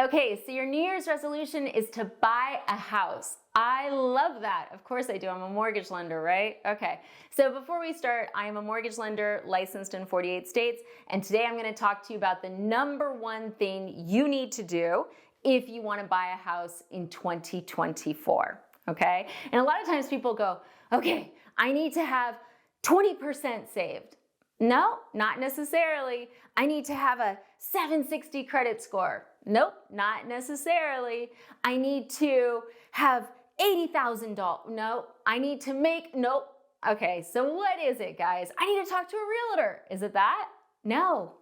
Okay, so your New Year's resolution is to buy a house. I love that. Of course I do. I'm a mortgage lender, right? Okay, so before we start, I am a mortgage lender licensed in 48 states, and today I'm going to talk to you about the number one thing you need to do if you want to buy a house in 2024, okay? And a lot of times people go, okay, I need to have 20% saved. No, not necessarily. I need to have a 760 credit score. Nope, not necessarily. I need to have $80,000. No, I need to make, nope. Okay, so what is it, guys? I need to talk to a realtor. Is it that? No,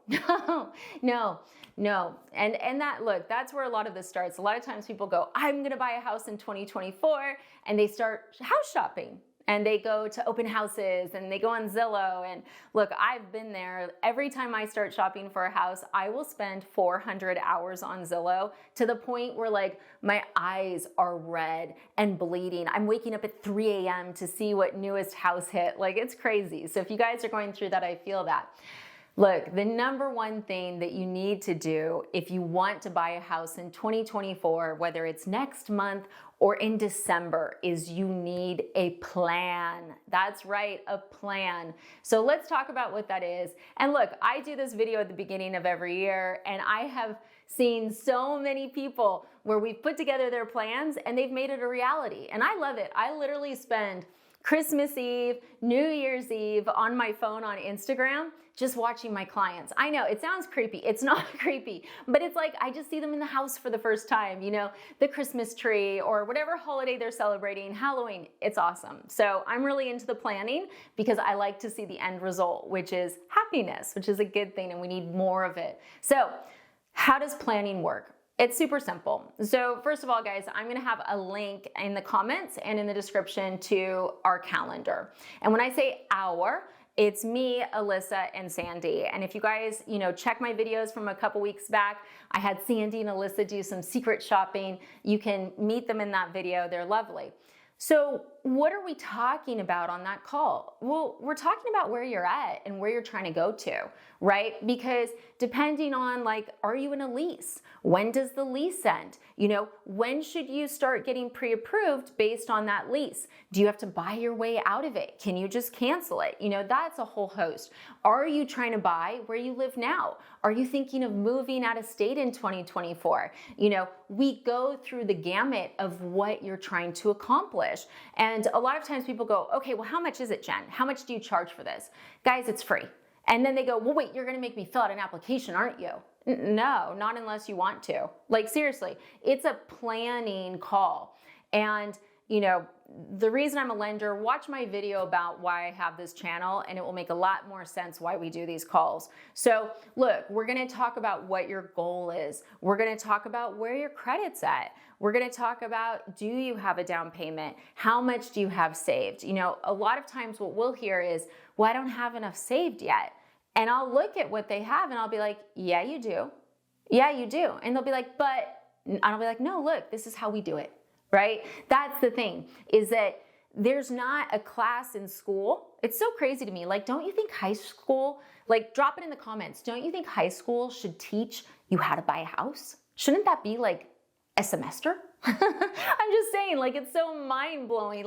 no. And that, look, that's where a lot of this starts. A lot of times people go, I'm gonna buy a house in 2024, and they start house shopping. And they go to open houses and they go on Zillow. And look, I've been there. Every time I start shopping for a house, I will spend 400 hours on Zillow to the point where like my eyes are red and bleeding. I'm waking up at 3 a.m. to see what newest house hit. Like, it's crazy. So if you guys are going through that, I feel that. Look, the number one thing that you need to do if you want to buy a house in 2024, whether it's next month or in December, is you need a plan. That's right, a plan. So let's talk about what that is. And look, I do this video at the beginning of every year, and I have seen so many people where we've put together their plans and they've made it a reality. And I love it. I literally spend Christmas Eve, New Year's Eve on my phone on Instagram, just watching my clients. I know it sounds creepy. It's not creepy, but it's like I just see them in the house for the first time, you know, the Christmas tree or whatever holiday they're celebrating, Halloween. It's awesome. So I'm really into the planning because I like to see the end result, which is happiness, which is a good thing, and we need more of it. So how does planning work? It's super simple. So first of all, guys, I'm gonna have a link in the comments and in the description to our calendar. And when I say our, it's me, Alyssa, and Sandy. And if you guys, check my videos from a couple weeks back, I had Sandy and Alyssa do some secret shopping. You can meet them in that video. They're lovely. So what are we talking about on that call? Well, we're talking about where you're at and where you're trying to go to, right? Because depending on are you in a lease? When does the lease end? When should you start getting pre-approved based on that lease? Do you have to buy your way out of it? Can you just cancel it? That's a whole host. Are you trying to buy where you live now? Are you thinking of moving out of state in 2024? We go through the gamut of what you're trying to accomplish. And a lot of times people go, okay, well, how much is it, Jen? How much do you charge for this? Guys, it's free. And then they go, well, wait, you're gonna make me fill out an application, aren't you? No, not unless you want to. Seriously, it's a planning call. And the reason I'm a lender, watch my video about why I have this channel, and it will make a lot more sense why we do these calls. So look, we're gonna talk about what your goal is. We're gonna talk about where your credit's at. We're gonna talk about, do you have a down payment? How much do you have saved? A lot of times what we'll hear is, well, I don't have enough saved yet. And I'll look at what they have and I'll be like, yeah, you do. Yeah, you do. And they'll be like, but, and I'll be like, no, look, this is how we do it. Right? That's the thing, is that there's not a class in school. It's so crazy to me. Don't you think high school, drop it in the comments. Don't you think high school should teach you how to buy a house? Shouldn't that be a semester? I'm just saying, it's so mind-blowing.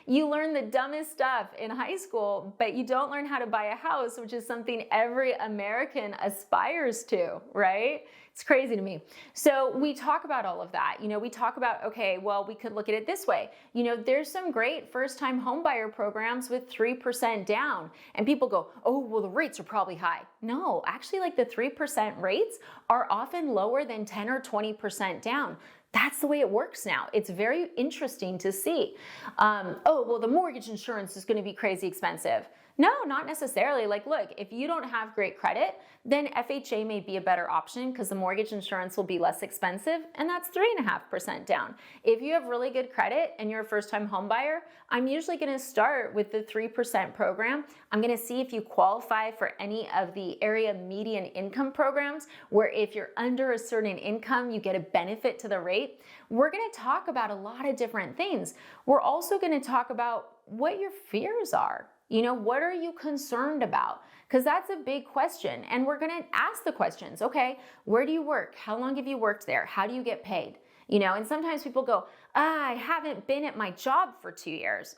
You learn the dumbest stuff in high school, but you don't learn how to buy a house, which is something every American aspires to, right? It's crazy to me. So we talk about all of that. We talk about, okay, well, we could look at it this way. There's some great first-time homebuyer programs with 3% down. And people go, oh, well, the rates are probably high. No, actually, the 3% rates are often lower than 10 or 20% down. That's the way it works now. It's very interesting to see. Oh, well, the mortgage insurance is going to be crazy expensive. No, not necessarily. Look, if you don't have great credit, then FHA may be a better option because the mortgage insurance will be less expensive, and that's 3.5% down. If you have really good credit and you're a first-time home buyer, I'm usually going to start with the 3% program. I'm going to see if you qualify for any of the area median income programs, where if you're under a certain income, you get a benefit to the rate. We're going to talk about a lot of different things. We're also going to talk about what your fears are. What are you concerned about? Because that's a big question. And we're going to ask the questions. Okay, where do you work? How long have you worked there? How do you get paid? And sometimes people go, I haven't been at my job for 2 years.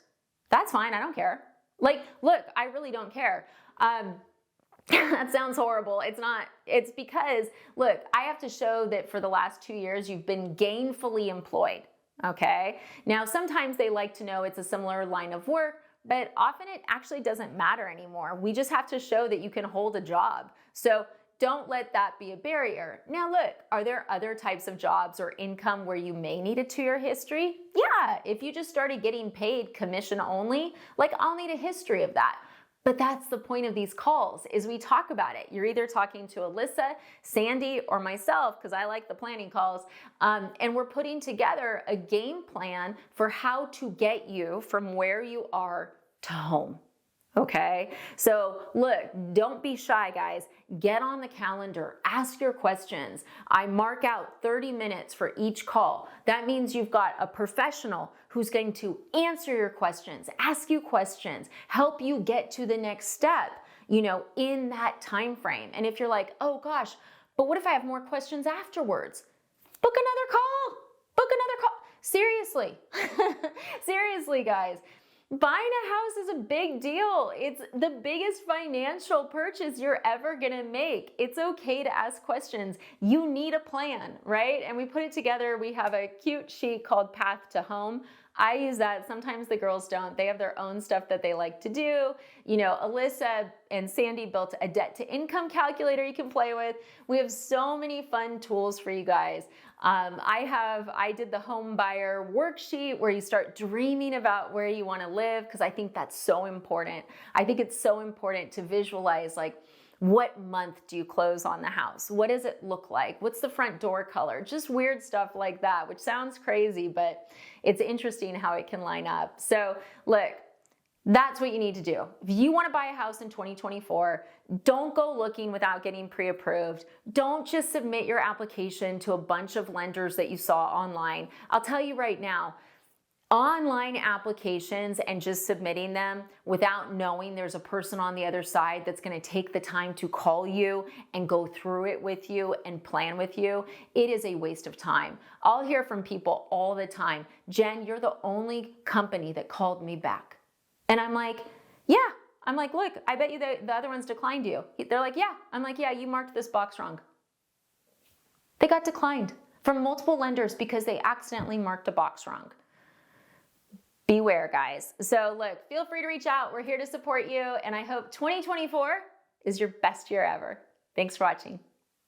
That's fine. I don't care. Like, look, I really don't care. That sounds horrible. It's not. It's because, look, I have to show that for the last 2 years, you've been gainfully employed. Okay. Now, sometimes they like to know it's a similar line of work, but often it actually doesn't matter anymore. We just have to show that you can hold a job. So don't let that be a barrier. Now, look, are there other types of jobs or income where you may need a 2-year history? Yeah. If you just started getting paid commission only, like I'll need a history of that. But that's the point of these calls, is we talk about it. You're either talking to Alyssa, Sandy, or myself, because I like the planning calls, and we're putting together a game plan for how to get you from where you are to home. Okay, so look, don't be shy, guys. Get on the calendar, ask your questions. I mark out 30 minutes for each call. That means you've got a professional who's going to answer your questions, ask you questions, help you get to the next step, in that time frame. And if you're like, oh gosh, but what if I have more questions afterwards? Book another call. Book another call. Seriously. Seriously, guys. Buying a house is a big deal. It's the biggest financial purchase you're ever gonna make. It's okay to ask questions. You need a plan, right? And we put it together. We have a cute sheet called Path to Home. I use that. Sometimes the girls don't. They have their own stuff that they like to do. Alyssa and Sandy built a debt to income calculator you can play with. We have so many fun tools for you guys. I did the home buyer worksheet where you start dreaming about where you want to live, because I think that's so important. I think it's so important to visualize, like, what month do you close on the house? What does it look like? What's the front door color? Just weird stuff like that, which sounds crazy, but it's interesting how it can line up. So look, that's what you need to do. If you want to buy a house in 2024, don't go looking without getting pre-approved. Don't just submit your application to a bunch of lenders that you saw online. I'll tell you right now, online applications and just submitting them without knowing there's a person on the other side that's going to take the time to call you and go through it with you and plan with you, it is a waste of time. I'll hear from people all the time, Jen, you're the only company that called me back. And I'm like, yeah. I'm like, look, I bet you the other ones declined you. They're like, yeah. I'm like, yeah, you marked this box wrong. They got declined from multiple lenders because they accidentally marked a box wrong. Beware, guys. So look, feel free to reach out. We're here to support you. And I hope 2024 is your best year ever. Thanks for watching.